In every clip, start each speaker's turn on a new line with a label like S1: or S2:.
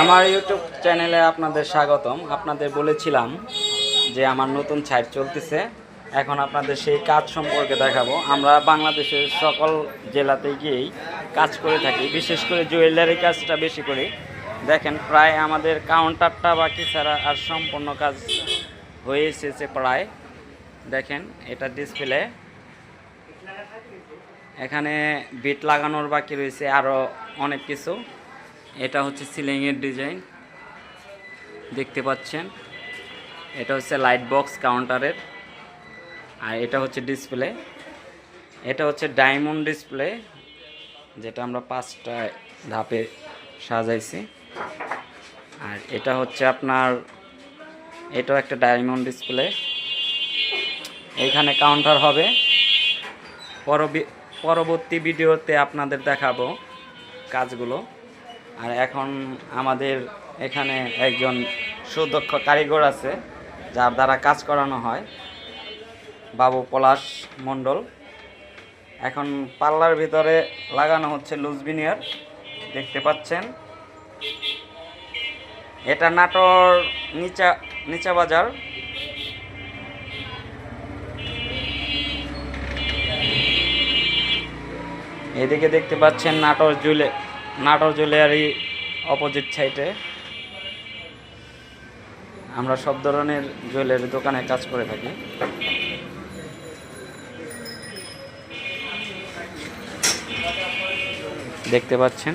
S1: আমার ইউটিউব চ্যানেলে আপনাদের স্বাগতম। আপনাদের বলেছিলাম যে আমার নতুন সাইট চলতেছে, এখন আপনাদের সেই কাজ সম্পর্কে দেখাবো। আমরা বাংলাদেশের সকল জেলাতে গিয়েই কাজ করে থাকি, বিশেষ করে জুয়েলারি কাজটা বেশি করি। দেখেন, প্রায় আমাদের কাউন্টারটা বাকি ছাড়া আর সম্পূর্ণ কাজ হয়ে এসেছে প্রায়। দেখেন, এটা ডিসপ্লে, এখানে বিট লাগানোর বাকি রয়েছে আরও অনেক কিছু। এটা হচ্ছে সিলিংয়ের ডিজাইন, দেখতে পাচ্ছেন। এটা হচ্ছে লাইট বক্স কাউন্টারের, আর এটা হচ্ছে ডিসপ্লে। এটা হচ্ছে ডায়মন্ড ডিসপ্লে, যেটা আমরা 5টা ধাপে সাজাইছি। আর এটা হচ্ছে আপনার, এটাও একটা ডায়মন্ড ডিসপ্লে। এইখানে কাউন্টার হবে। পরবর্তী ভিডিওতে আপনাদের দেখাবো কাজগুলো। আর এখন আমাদের এখানে একজন সুদক্ষ কারিগর আছে, যার দ্বারা কাজ করানো হয়, বাবু পলাশ মণ্ডল। এখন পাল্লার ভিতরে লাগানো হচ্ছে লুজ ভিনিয়ার, দেখতে পাচ্ছেন। এটা নাটোর নিচা বাজার। এদিকে দেখতে পাচ্ছেন নাটোর জুয়েলারি অপোজিট সাইডে আমরা সব ধরনের জুয়েলারি দোকানে কাজ করে থাকি। দেখতে পাচ্ছেন।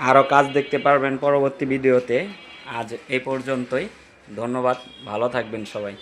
S1: আরও কাজ দেখতে পারবেন পরবর্তী ভিডিওতে। আজ এই পর্যন্তই, ধন্যবাদ, ভালো থাকবেন সবাই।